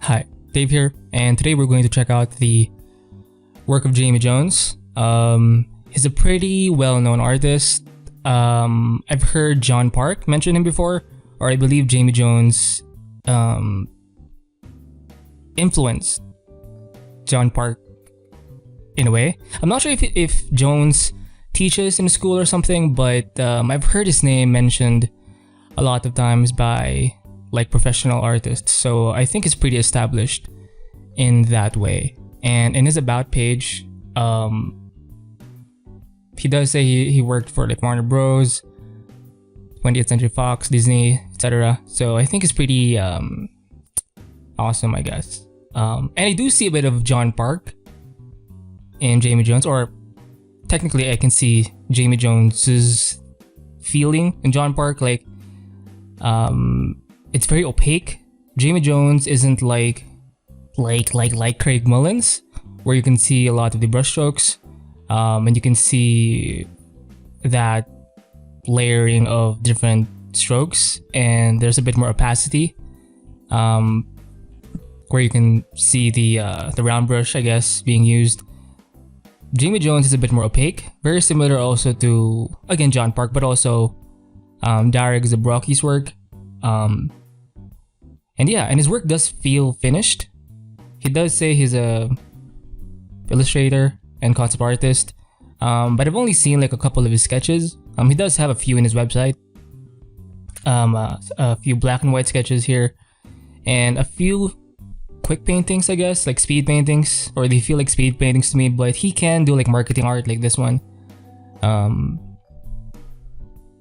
Hi, Dave here, and today we're going to check out the work of Jaime Jones. He's a pretty well-known artist. I've heard John Park mention him before, or I believe Jaime Jones influenced John Park in a way. I'm not sure if Jones teaches in school or something, but I've heard his name mentioned a lot of times by like professional artists, so I think it's pretty established in that way. And in his about page, he does say he worked for like Warner Bros, 20th Century Fox, Disney, etc. So I think it's pretty awesome, I guess. And I do see a bit of John Park in Jaime Jones, or technically I can see Jaime Jones's feeling in John Park. Like it's very opaque. Jaime Jones isn't like Craig Mullins, where you can see a lot of the brushstrokes, and you can see that layering of different strokes, and there's a bit more opacity, where you can see the round brush, I guess, being used. Jaime Jones is a bit more opaque, very similar also to, again, John Park, but also Darek Zabrocki's work. And yeah, and his work does feel finished. He does say he's a illustrator and concept artist, but I've only seen like a couple of his sketches. He does have a few in his website, a few black and white sketches here, and a few quick paintings, I guess, like speed paintings, or they feel like speed paintings to me. But he can do like marketing art like this one.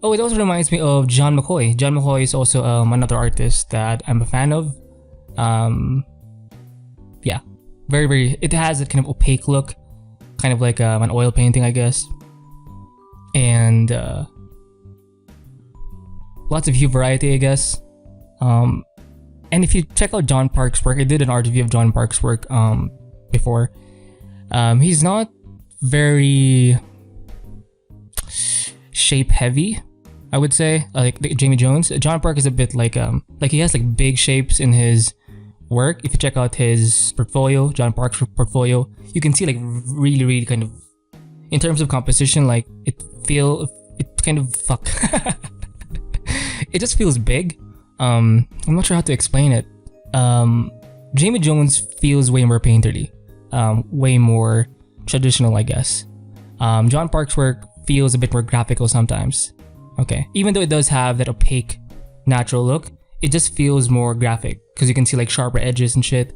Oh, it also reminds me of John McCoy. John McCoy is also another artist that I'm a fan of. Yeah, very. It has that kind of opaque look, kind of like an oil painting, I guess. And lots of hue variety, I guess. And if you check out John Park's work, I did an art review of John Park's work before. He's not very shape heavy, I would say, like Jaime Jones. John Park is a bit like he has like big shapes in his work. If you check out his portfolio, John Park's portfolio, you can see like really kind of, in terms of composition, like it just feels big. I'm not sure how to explain it. Jaime Jones feels way more painterly, way more traditional, I guess. John Park's work feels a bit more graphical sometimes. Okay, even though it does have that opaque, natural look, it just feels more graphic because you can see like sharper edges and shit.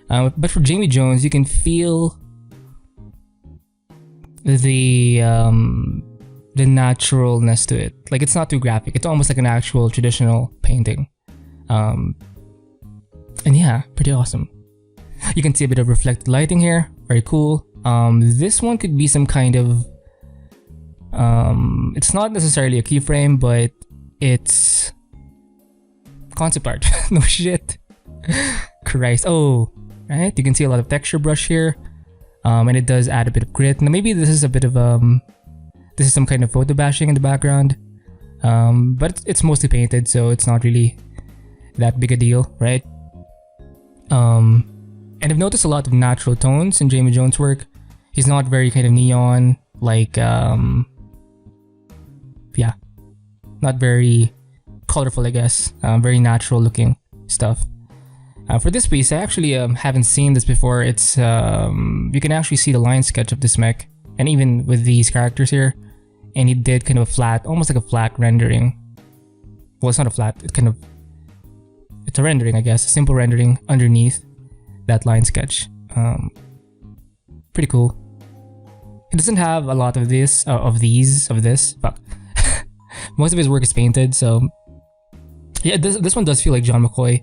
But for Jaime Jones, you can feel the naturalness to it. Like it's not too graphic. It's almost like an actual traditional painting. And yeah, pretty awesome. You can see a bit of reflected lighting here. Very cool. This one could be some kind of it's not necessarily a keyframe, but it's concept art. No shit. Christ. Oh, right. You can see a lot of texture brush here, and it does add a bit of grit. Now maybe this is a bit of this is some kind of photo bashing in the background, but it's mostly painted, so it's not really that big a deal, right? And I've noticed a lot of natural tones in Jaime Jones' work. He's not very kind of neon, like yeah, not very colorful, I guess. Very natural looking stuff. For this piece, I actually haven't seen this before. It's you can actually see the line sketch of this mech, and even with these characters here, and he did kind of a flat, almost like a flat rendering. Well, it's not a flat, it's a rendering, I guess, a simple rendering underneath that line sketch. Pretty cool. It doesn't have a lot of this, fuck. Most of his work is painted, so yeah, this one does feel like John McCoy.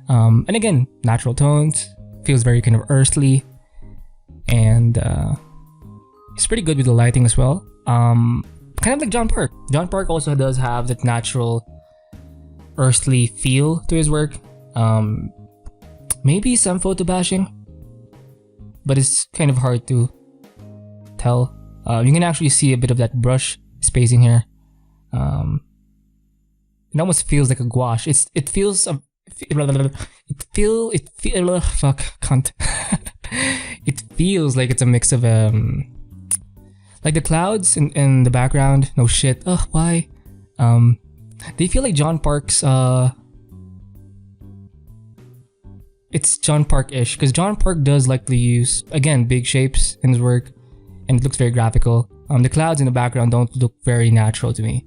And again, natural tones, feels very kind of earthly, and he's pretty good with the lighting as well. Kind of like John Park. John Park also does have that natural earthly feel to his work. Maybe some photo bashing, but it's kind of hard to tell. You can actually see a bit of that brush spacing here. It almost feels like a gouache. It feels fuck, cunt. It feels like it's a mix of like the clouds in the background. No shit. Ugh, why? They feel like John Park's it's John Park-ish, because John Park does like to use, again, big shapes in his work, and it looks very graphical. The clouds in the background don't look very natural to me.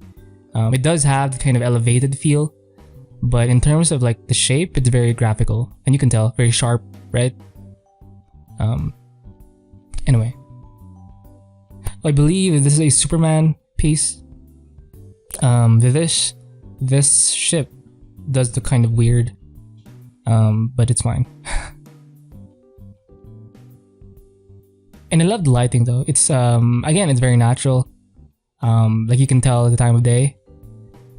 It does have the kind of elevated feel, but in terms of like the shape, it's very graphical, and you can tell, very sharp, right? Anyway, I believe this is a Superman piece. This ship does the kind of weird, but it's fine. And I love the lighting though. It's again, it's very natural. Like you can tell the time of day,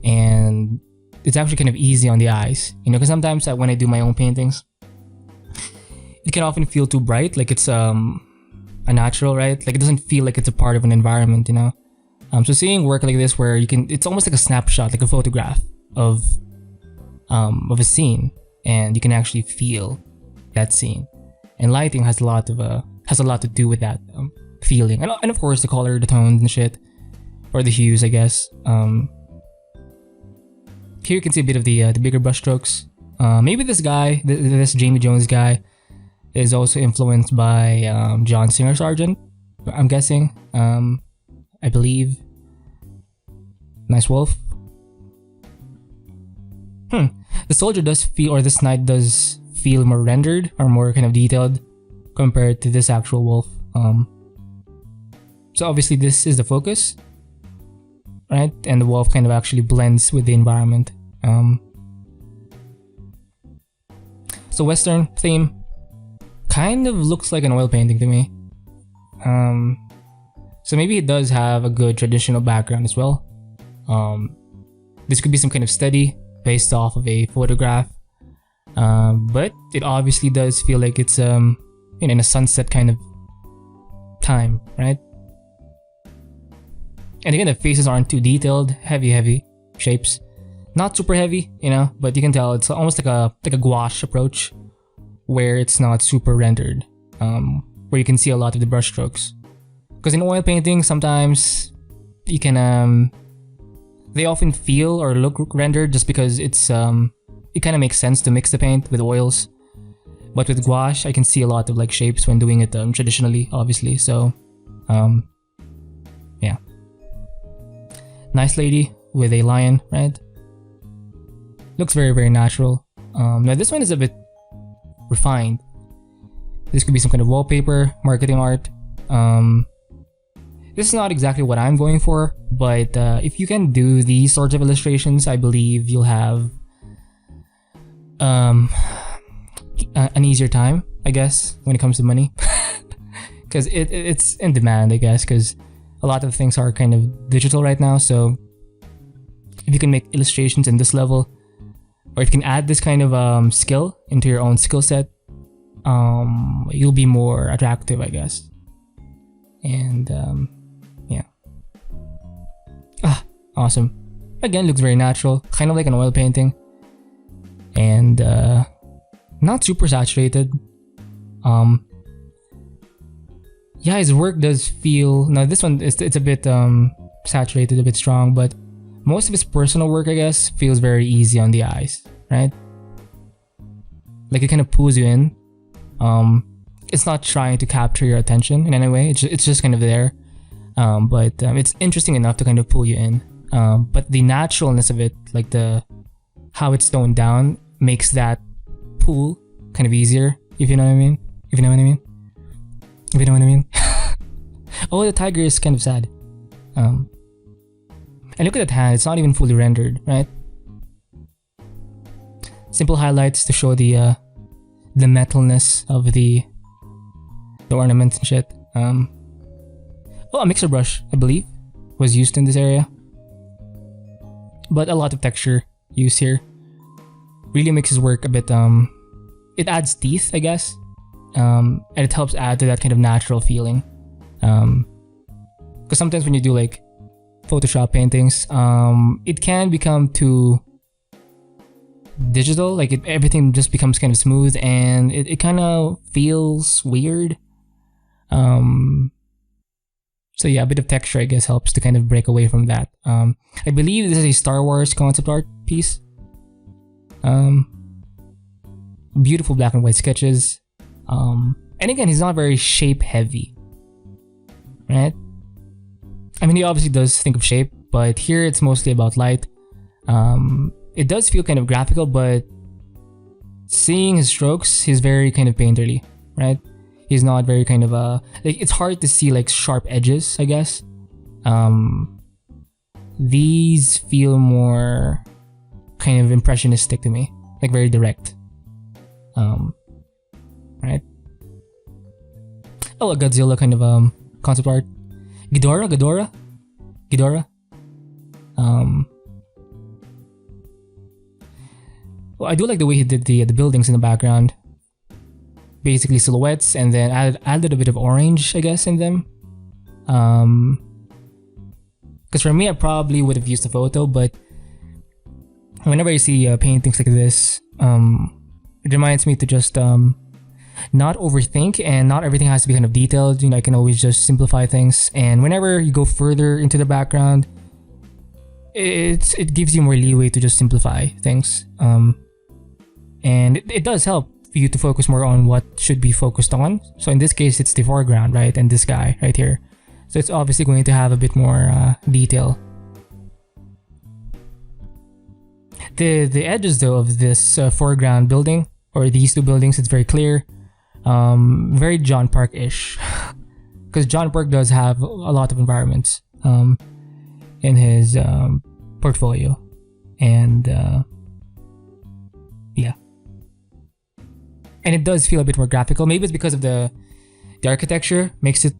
and it's actually kind of easy on the eyes, you know, because sometimes when I do my own paintings, it can often feel too bright, like it's a natural, right? Like it doesn't feel like it's a part of an environment, you know. So seeing work like this where you can, it's almost like a snapshot, like a photograph of a scene, and you can actually feel that scene. And lighting has a lot to do with that feeling, and of course the color, the tones and shit, or the hues, I guess. Here you can see a bit of the bigger brushstrokes. Maybe this guy, this Jamie Jones guy, is also influenced by John Singer Sargent, I'm guessing. I believe. Nice wolf. The soldier does feel, or this knight does feel more rendered or more kind of detailed compared to this actual wolf. So obviously this is the focus, right? And the wolf kind of actually blends with the environment. So Western theme kind of looks like an oil painting to me. So maybe it does have a good traditional background as well. This could be some kind of study based off of a photograph. But it obviously does feel like it's in a sunset kind of time, right? And again, the faces aren't too detailed, heavy shapes. Not super heavy, you know, but you can tell it's almost like a gouache approach, where it's not super rendered, where you can see a lot of the brush strokes. Because in oil painting, sometimes you can they often feel or look rendered just because it's it kind of makes sense to mix the paint with oils. But with gouache, I can see a lot of like shapes when doing it traditionally, obviously. So yeah, nice lady with a lion, right? Looks very natural. Now this one is a bit refined. This could be some kind of wallpaper, marketing art. This is not exactly what I'm going for, but if you can do these sorts of illustrations, I believe you'll have an easier time, I guess, when it comes to money. Because it's in demand, I guess, because a lot of things are kind of digital right now. So if you can make illustrations in this level, or if you can add this kind of skill into your own skill set, you'll be more attractive, I guess. And yeah. Awesome. Again, looks very natural, kind of like an oil painting, and not super saturated. Yeah, his work does feel, now this one it's a bit saturated, a bit strong, but most of his personal work, I guess, feels very easy on the eyes, right? Like it kind of pulls you in. It's not trying to capture your attention in any way. It's just kind of there. But it's interesting enough to kind of pull you in. But the naturalness of it, like how it's toned down, makes that pull kind of easier. If you know what I mean. If you know what I mean. If you know what I mean. Oh, the tiger is kind of sad. And look at that hand. It's not even fully rendered, right? Simple highlights to show the metalness of the ornaments and shit. Oh, a mixer brush, I believe, was used in this area. But a lot of texture used here. Really makes his work a bit, it adds teeth, I guess. And it helps add to that kind of natural feeling. Because sometimes when you do like Photoshop paintings, it can become too digital. Like everything just becomes kind of smooth, and it kind of feels weird. So yeah, a bit of texture, I guess, helps to kind of break away from that. I believe this is a Star Wars concept art piece. Beautiful black and white sketches. And again, he's not very shape heavy, right? I mean, he obviously does think of shape, but here it's mostly about light. It does feel kind of graphical, but seeing his strokes, he's very kind of painterly, right? He's not very kind of like, it's hard to see like sharp edges, I guess. These feel more kind of impressionistic to me, like very direct. Right? Oh, a Godzilla kind of concept art. Ghidorah. Well, I do like the way he did the buildings in the background. Basically silhouettes, and then added a bit of orange, I guess, in them. Because for me, I probably would have used a photo, but whenever I see paintings like this, it reminds me to just not overthink, and not everything has to be kind of detailed. You know, I can always just simplify things. And whenever you go further into the background, it gives you more leeway to just simplify things. And it does help for you to focus more on what should be focused on. So in this case, it's the foreground, right? And this guy right here. So it's obviously going to have a bit more detail. The edges though of this foreground building, or these two buildings, it's very clear. Very John Park-ish. Because John Park does have a lot of environments in his portfolio. And yeah. And it does feel a bit more graphical. Maybe it's because of the architecture makes it,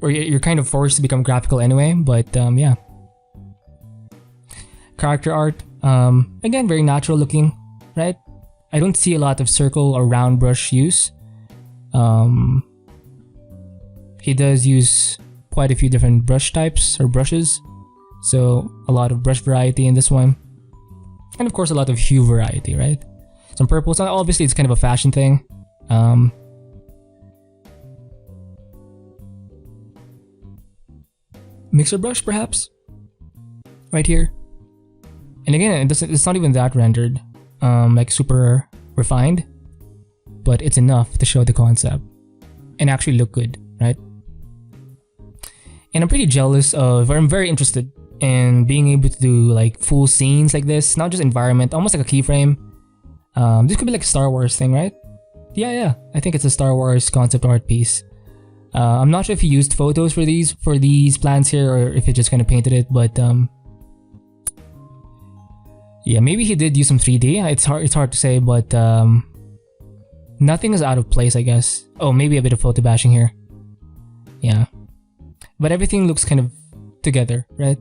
or you're kind of forced to become graphical anyway. But yeah. Character art, again, very natural looking, right? I don't see a lot of circle or round brush use. He does use quite a few different brush types or brushes. So a lot of brush variety in this one. And of course a lot of hue variety, right? Some purples. Obviously it's kind of a fashion thing. Mixer brush perhaps? Right here. And again, it's not even that rendered. Like super refined. But it's enough to show the concept. And actually look good, right? And I'm pretty jealous of, or I'm very interested in being able to do like full scenes like this. Not just environment, almost like a keyframe. This could be like a Star Wars thing, right? Yeah. I think it's a Star Wars concept art piece. I'm not sure if he used photos for these plans here, or if he just kind of painted it, but yeah, maybe he did use some 3D. It's hard to say, but nothing is out of place, I guess. Oh, maybe a bit of photo bashing here. Yeah, but everything looks kind of together, right?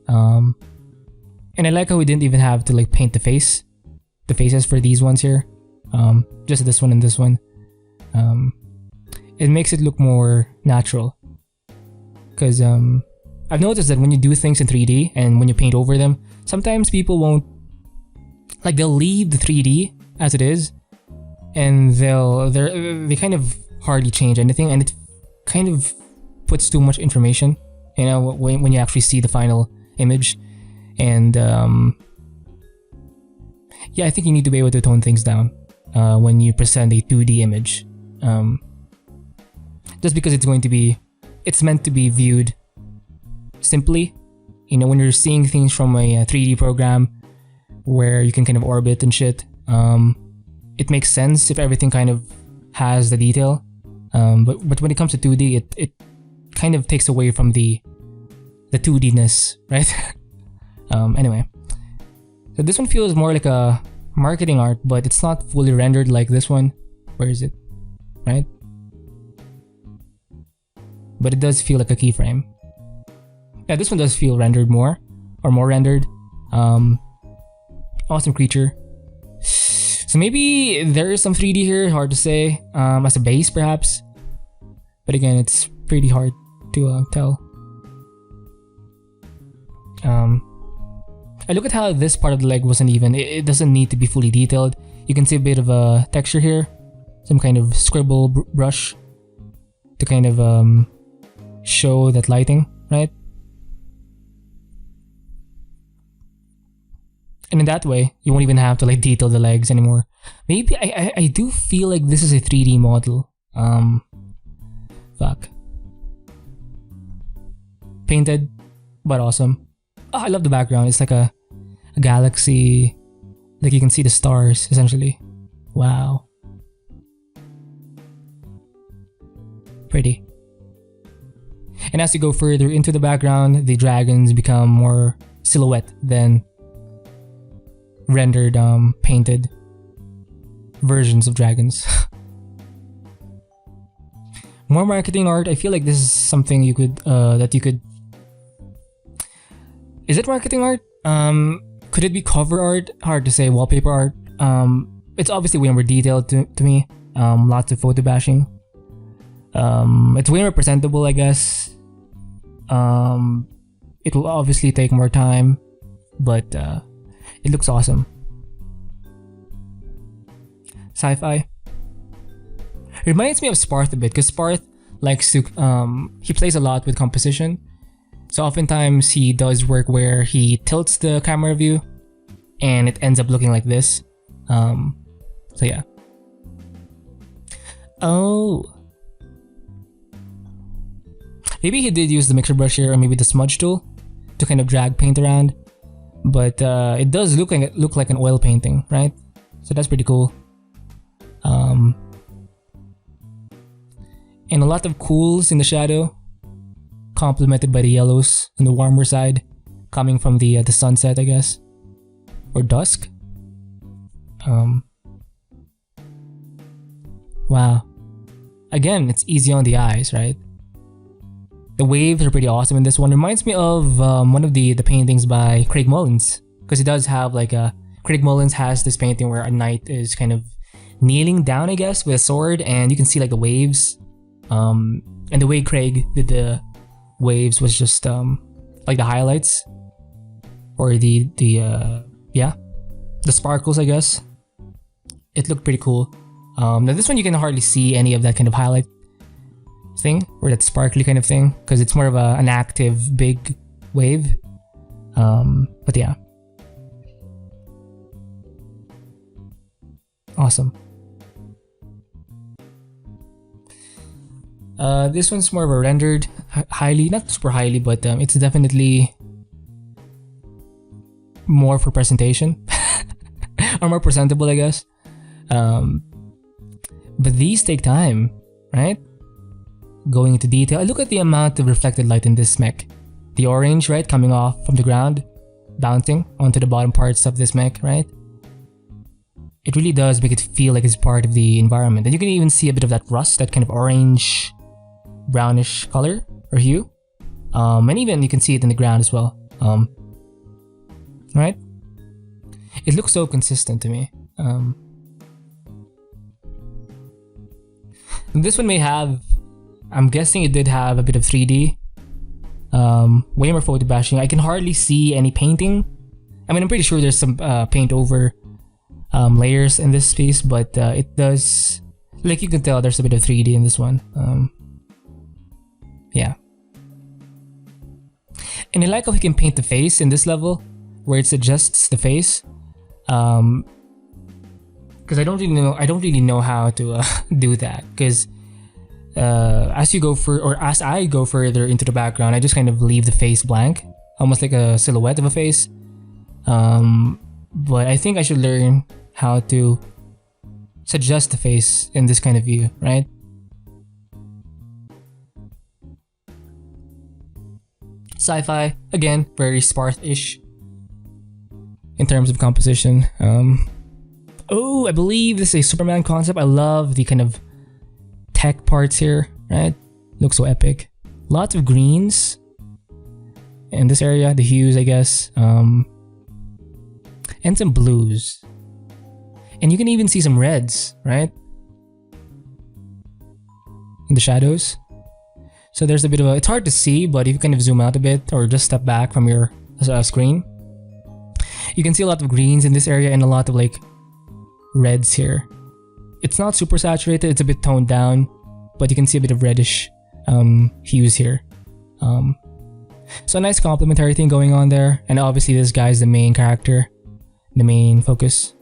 And I like how we didn't even have to like paint the faces for these ones here. Just this one and this one. It makes it look more natural. Because I've noticed that when you do things in 3D and when you paint over them, sometimes people won't, like, they'll leave the 3D as it is, and they kind of hardly change anything, and it kind of puts too much information, you know, when you actually see the final image. And yeah, I think you need to be able to tone things down when you present a 2D image. Just because it's meant to be viewed simply. You know, when you're seeing things from a 3D program where you can kind of orbit and shit, it makes sense if everything kind of has the detail. But when it comes to 2D, it kind of takes away from the 2D-ness, right? Anyway, so this one feels more like a marketing art, but it's not fully rendered like this one. Where is it? Right? But it does feel like a keyframe. Yeah, this one does feel rendered more, or more rendered. Awesome creature. So maybe there is some 3D here, hard to say, as a base perhaps. But again, it's pretty hard to tell. I look at how this part of the leg wasn't even. It doesn't need to be fully detailed. You can see a bit of a texture here, some kind of scribble brush to kind of show that lighting, right? And in that way, you won't even have to like detail the legs anymore. Maybe I do feel like this is a 3D model. Fuck. Painted, but awesome. Oh, I love the background. It's like a galaxy. Like you can see the stars, essentially. Wow. Pretty. And as you go further into the background, the dragons become more silhouette than rendered, painted versions of dragons. More marketing art. I feel like this is something you could, that you could... Is it marketing art? Could it be cover art? Hard to say. Wallpaper art. It's obviously way more detailed to me. Lots of photo bashing. It's way more presentable, I guess. It will obviously take more time, but it looks awesome. Sci-fi. It reminds me of Sparth a bit, because Sparth likes to, he plays a lot with composition. So oftentimes he does work where he tilts the camera view and it ends up looking like this. So yeah. Oh. Maybe he did use the mixer brush here, or maybe the smudge tool to kind of drag paint around. But it does look like an oil painting, right? So that's pretty cool. And a lot of cools in the shadow, complemented by the yellows on the warmer side, coming from the sunset, I guess, or dusk. Wow. Again, it's easy on the eyes, right? The waves are pretty awesome in this one. Reminds me of one of the paintings by Craig Mullins, because he does have like a... Craig Mullins has this painting where a knight is kind of kneeling down, I guess, with a sword, and you can see like the waves. And the way Craig did the waves was just like the highlights, or the sparkles, I guess. It looked pretty cool. Now this one you can hardly see any of that kind of highlight thing, or that sparkly kind of thing, because it's more of an active big wave. But yeah, awesome. This one's more of a rendered, highly, not super highly, but it's definitely more for presentation or more presentable, I guess. But these take time, right? Going into detail. I look at the amount of reflected light in this mech. The orange, right, coming off from the ground, bouncing onto the bottom parts of this mech, right? It really does make it feel like it's part of the environment. And you can even see a bit of that rust, that kind of orange, brownish color or hue. And even you can see it in the ground as well. Right? It looks so consistent to me. This one may have, I'm guessing it did have a bit of 3D. Way more photo bashing. I can hardly see any painting. I mean, I'm pretty sure there's some paint over layers in this piece, but it does, like you can tell, there's a bit of 3D in this one. Yeah. And I like how he can paint the face in this level, where it adjusts the face. Because I don't really know how to do that. Because as I go further into the background, I just kind of leave the face blank, almost like a silhouette of a face. But I think I should learn how to suggest the face in this kind of view, right? Sci-fi, again, very Sparth-ish in terms of composition. Oh, I believe this is a Superman concept. I love the kind of tech parts here, right? Looks so epic. Lots of greens in this area, the hues, I guess. And some blues. And you can even see some reds, right? In the shadows. So there's a bit of a, it's hard to see, but if you kind of zoom out a bit or just step back from your screen, You can see a lot of greens in this area and a lot of like reds here. It's not super saturated, it's a bit toned down, but you can see a bit of reddish hues here. So a nice complementary thing going on there. And obviously this guy's the main character, the main focus.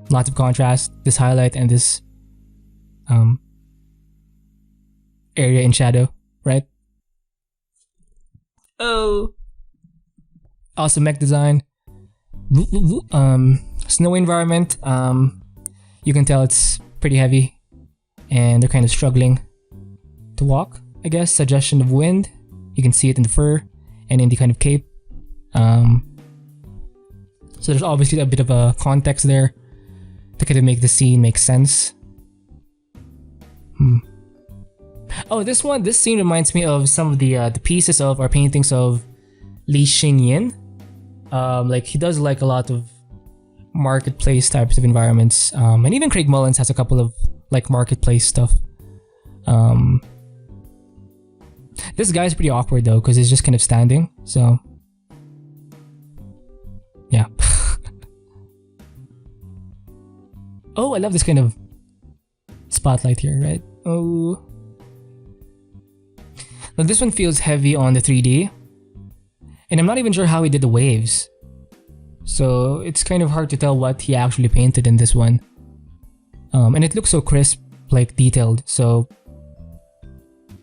Lots of contrast, this highlight and this area in shadow, right? Oh, awesome mech design. Snowy environment. You can tell it's pretty heavy and they're kind of struggling to walk, I guess. Suggestion of wind. You can see it in the fur and in the kind of cape. So there's obviously a bit of a context there to kind of make the scene make sense. Oh, this scene reminds me of some of the pieces of or paintings of Li Xingyin. Like he does like a lot of marketplace types of environments, and even Craig Mullins has a couple of like marketplace stuff. This guy's pretty awkward though because he's just kind of standing. So yeah. Oh, I love this kind of spotlight here, right? Oh. Now this one feels heavy on the 3D. And I'm not even sure how he did the waves. So it's kind of hard to tell what he actually painted in this one. And it looks so crisp, like detailed. So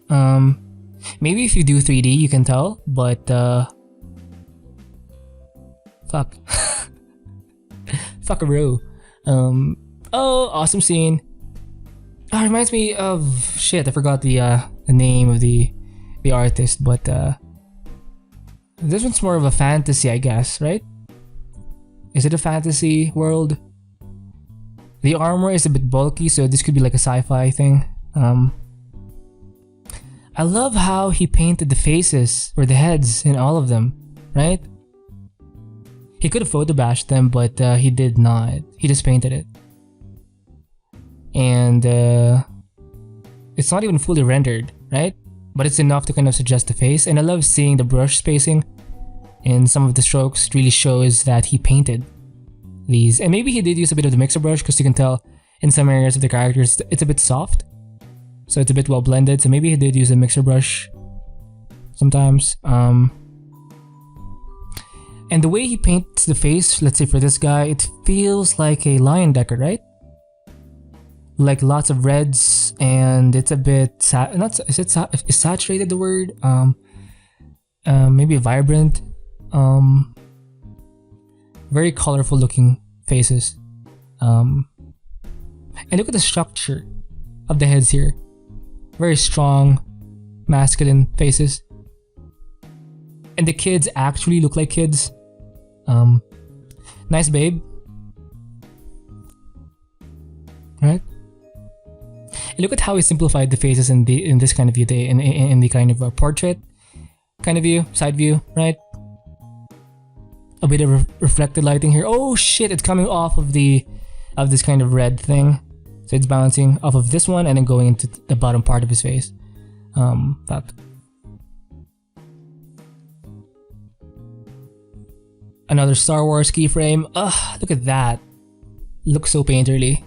maybe if you do 3D you can tell, but fuck. Fuckaroo. Oh, awesome scene. Oh, it reminds me of shit, I forgot the name of the artist, but this one's more of a fantasy, I guess, right? Is it a fantasy world? The armor is a bit bulky, so this could be like a sci-fi thing. I love how he painted the faces or the heads in all of them, right? He could have photobashed them, but he did not. He just painted it. And it's not even fully rendered, right? But it's enough to kind of suggest the face. And I love seeing the brush spacing in some of the strokes. It really shows that he painted these. And maybe he did use a bit of the mixer brush because you can tell in some areas of the characters it's a bit soft. So it's a bit well blended. So maybe he did use a mixer brush sometimes. And the way he paints the face, let's say for this guy, it feels like a lion decker, right? Like lots of reds, and it's a bit is saturated the word? Maybe vibrant. Very colorful looking faces. And look at the structure of the heads here. Very strong, masculine faces. And the kids actually look like kids. Nice babe. Right? And look at how he simplified the faces in this kind of view, in the kind of a portrait kind of view, side view, right? A bit of reflected lighting here. Oh shit! It's coming off of this kind of red thing, so it's bouncing off of this one and then going into the bottom part of his face. Fuck. Another Star Wars keyframe. Ugh! Look at that. Looks so painterly.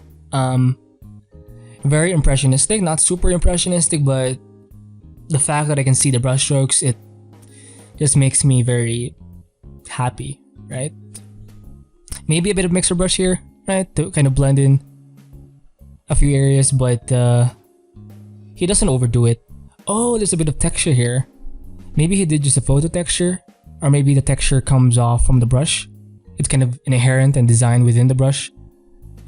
Very impressionistic, not super impressionistic, but the fact that I can see the brushstrokes, it just makes me very happy, right? Maybe a bit of mixer brush here, right, to kind of blend in a few areas, but he doesn't overdo it. Oh, there's a bit of texture here. Maybe he did just a photo texture, or maybe the texture comes off from the brush. It's kind of inherent and designed within the brush.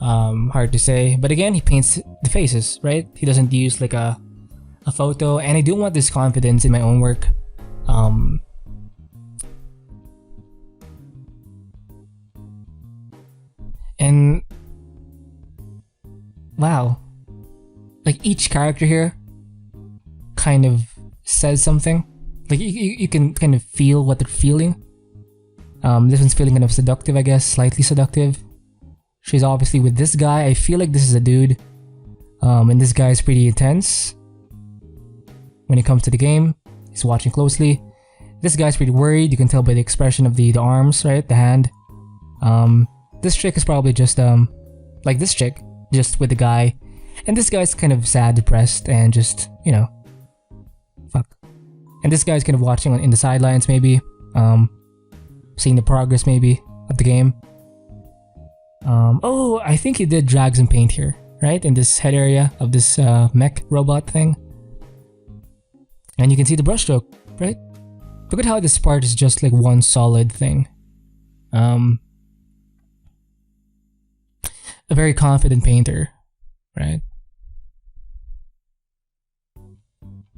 Hard to say, but again, he paints the faces, right? He doesn't use like a photo, and I do want this confidence in my own work. And wow, like each character here kind of says something. Like you can kind of feel what they're feeling. This one's feeling kind of seductive, I guess, slightly seductive. She's obviously with this guy. I feel like this is a dude. And this guy is pretty intense when it comes to the game. He's watching closely. This guy's pretty worried. You can tell by the expression of the arms, right? The hand. This chick is probably just like this chick, just with the guy, and this guy's kind of sad, depressed, and just, you know, fuck. And this guy's kind of watching in the sidelines, maybe, seeing the progress maybe of the game. Oh, I think he did drag some paint here, right, in this head area of this mech robot thing. And you can see the brushstroke, right? Look at how this part is just like one solid thing. A very confident painter, right?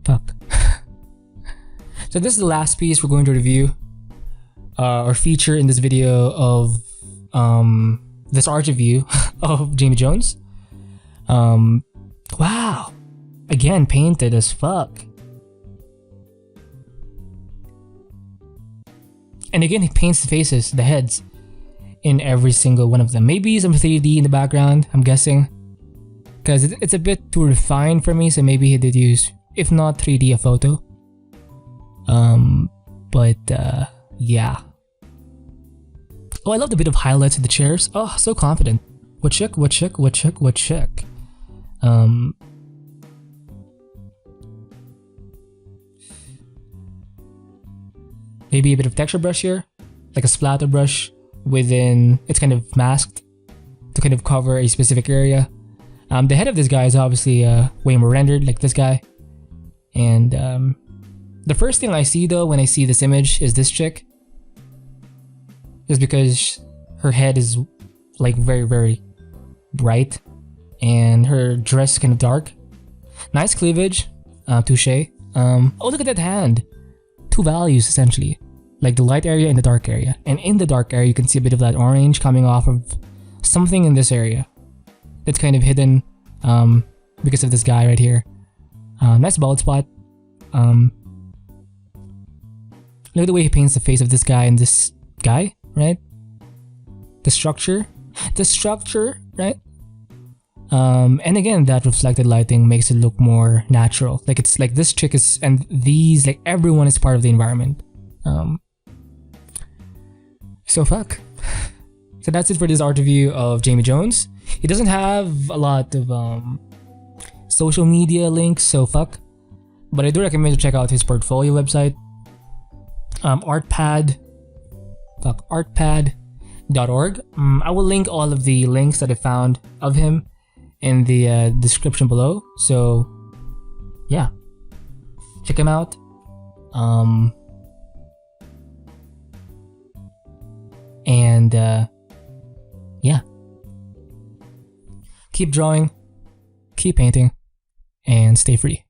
Fuck. So this is the last piece we're going to review or feature in this video of this art review of Jaime Jones. Wow, again painted as fuck. And again, he paints the faces, the heads, in every single one of them. Maybe some 3D in the background, I'm guessing, because it's a bit too refined for me. So maybe he did use, if not 3D, a photo. Yeah. Oh, I love the bit of highlights of the chairs. Oh, so confident. What chick? What chick? What chick? What chick? Maybe a bit of texture brush here, like a splatter brush within. It's kind of masked to kind of cover a specific area. The head of this guy is obviously way more rendered, like this guy. And the first thing I see though when I see this image is this chick. Just because her head is like very, very bright and her dress is kind of dark. Nice cleavage, touche. Oh, look at that hand. Two values essentially, like the light area and the dark area. And in the dark area, you can see a bit of that orange coming off of something in this area that's kind of hidden because of this guy right here. Nice bald spot. Look at the way he paints the face of this guy and this guy, right? The structure, right? And again, that reflected lighting makes it look more natural. Like it's like this chick is, and these, like everyone is part of the environment. So fuck. So that's it for this art review of Jaime Jones. He doesn't have a lot of social media links, so fuck. But I do recommend to check out his portfolio website. artpad.org. I will link all of the links that I found of him in the description below. So yeah, check him out. Yeah, keep drawing, keep painting, and stay free.